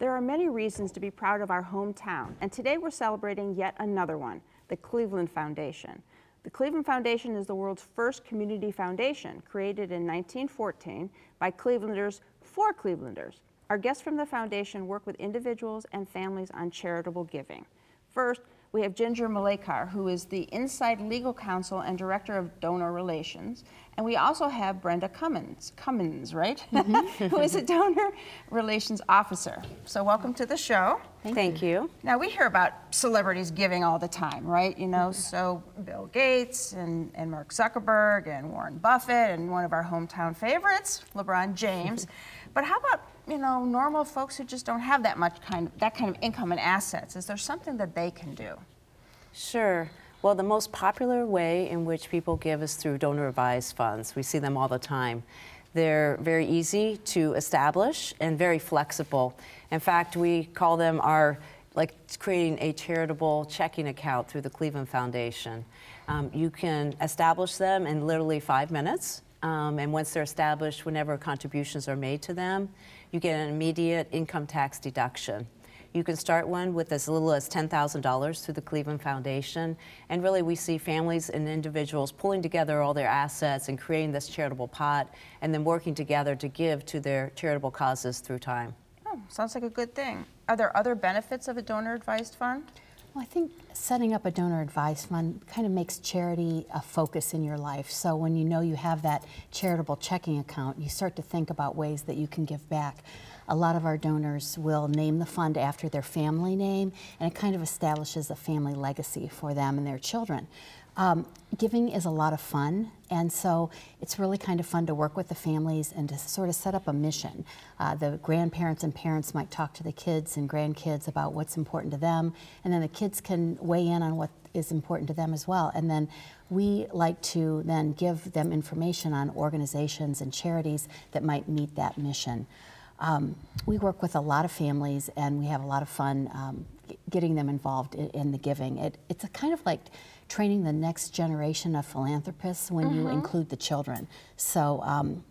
There are many reasons to be proud of our hometown, and today we're celebrating yet another one, the Cleveland Foundation. The Cleveland Foundation is the world's first community foundation, created in 1914 by Clevelanders for Clevelanders. Our guests from the foundation work with individuals and families on charitable giving. First, we have Ginger Malekar, who is the Inside Legal Counsel and Director of Donor Relations. And we also have Brenda Cummins, right? Mm-hmm. Who is a Donor Relations Officer. So welcome to the show. Thank you. Now, we hear about celebrities giving all the time, right? You know, so Bill Gates and Mark Zuckerberg and Warren Buffett and one of our hometown favorites, LeBron James. But how about, you know, normal folks who just don't have that kind of income and assets? Is there something that they can do? Sure. Well, the most popular way in which people give is through donor-advised funds. We see them all the time. They're very easy to establish and very flexible. In fact, we call them like creating a charitable checking account through the Cleveland Foundation. You can establish them in literally 5 minutes. And once they're established, whenever contributions are made to them, you get an immediate income tax deduction. You can start one with as little as $10,000 through the Cleveland Foundation. And really, we see families and individuals pulling together all their assets and creating this charitable pot, and then working together to give to their charitable causes through time. Oh, sounds like a good thing. Are there other benefits of a donor-advised fund? Well, I think setting up a donor-advised fund kind of makes charity a focus in your life. So when you know you have that charitable checking account, you start to think about ways that you can give back. A lot of our donors will name the fund after their family name, and it kind of establishes a family legacy for them and their children. Giving is a lot of fun, and so it's really kind of fun to work with the families and to sort of set up a mission. The grandparents and parents might talk to the kids and grandkids about what's important to them, and then the kids can weigh in on what is important to them as well. And then we like to then give them information on organizations and charities that might meet that mission. We work with a lot of families, and we have a lot of fun getting them involved in the giving. It's a kind of like training the next generation of philanthropists when you include the children. So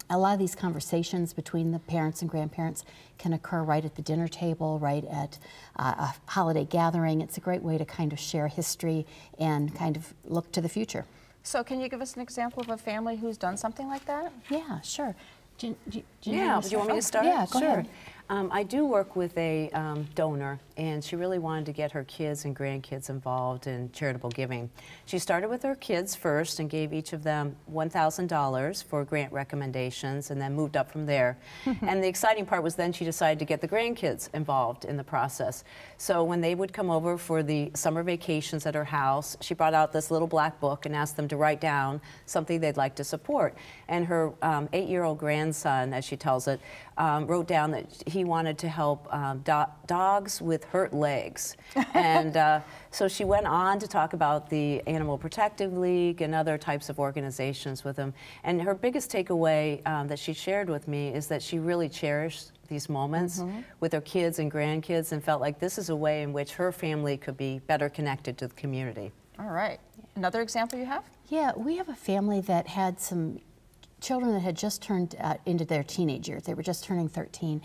a lot of these conversations between the parents and grandparents can occur right at the dinner table, right at a holiday gathering. It's a great way to kind of share history and kind of look to the future. So can you give us an example of a family who's done something like that? Yeah, sure. Do you want me to start? Yeah, go ahead. I do work with a donor, and she really wanted to get her kids and grandkids involved in charitable giving. She started with her kids first and gave each of them $1,000 for grant recommendations, and then moved up from there. And the exciting part was then she decided to get the grandkids involved in the process. So when they would come over for the summer vacations at her house, she brought out this little black book and asked them to write down something they'd like to support. And her 8-year-old grandson, as she tells it, wrote down that he wanted to help dogs with hurt legs. And so she went on to talk about the Animal Protective League and other types of organizations with him. And her biggest takeaway that she shared with me is that she really cherished these moments with her kids and grandkids, and felt like this is a way in which her family could be better connected to the community. All right. Another example you have? Yeah, we have a family that had some children that had just turned into their teenage years. They were just turning 13.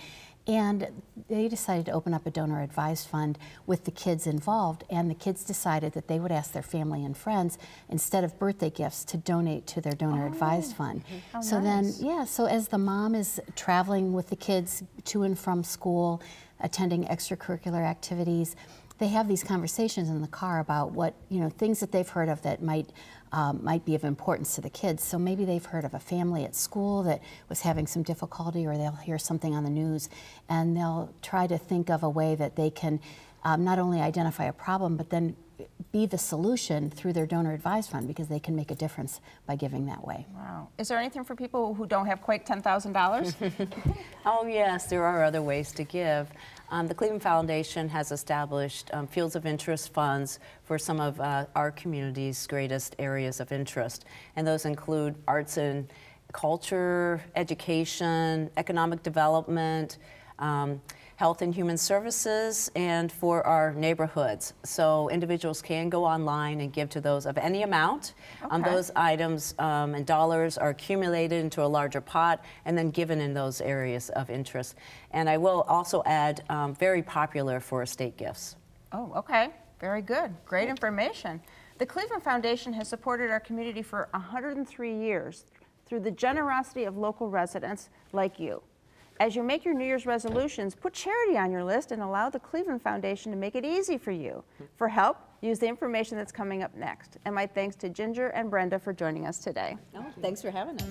And they decided to open up a donor-advised fund with the kids involved, and the kids decided that they would ask their family and friends, instead of birthday gifts, to donate to their donor-advised fund. So nice. then, yeah, so as the mom is traveling with the kids to and from school, attending extracurricular activities, they have these conversations in the car about what, you know, things that they've heard of that might be of importance to the kids. So maybe they've heard of a family at school that was having some difficulty, or they'll hear something on the news, and they'll try to think of a way that they can not only identify a problem, but then be the solution through their donor-advised fund, because they can make a difference by giving that way. Wow. Is there anything for people who don't have quite $10,000? Oh yes, there are other ways to give. The Cleveland Foundation has established fields of interest funds for some of our community's greatest areas of interest. And those include arts and culture, education, economic development, Health and Human Services, and for our neighborhoods. So individuals can go online and give to those of any amount. Those items and dollars are accumulated into a larger pot and then given in those areas of interest. And I will also add, very popular for estate gifts. Oh, okay. Very good. Great information. The Cleveland Foundation has supported our community for 103 years through the generosity of local residents like you. As you make your New Year's resolutions, put charity on your list and allow the Cleveland Foundation to make it easy for you. For help, use the information that's coming up next. And my thanks to Ginger and Brenda for joining us today. Oh, thanks for having us.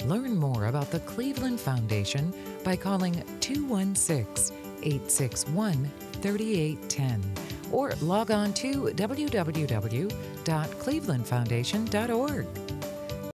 Learn more about the Cleveland Foundation by calling 216-861-3810 or log on to www.clevelandfoundation.org.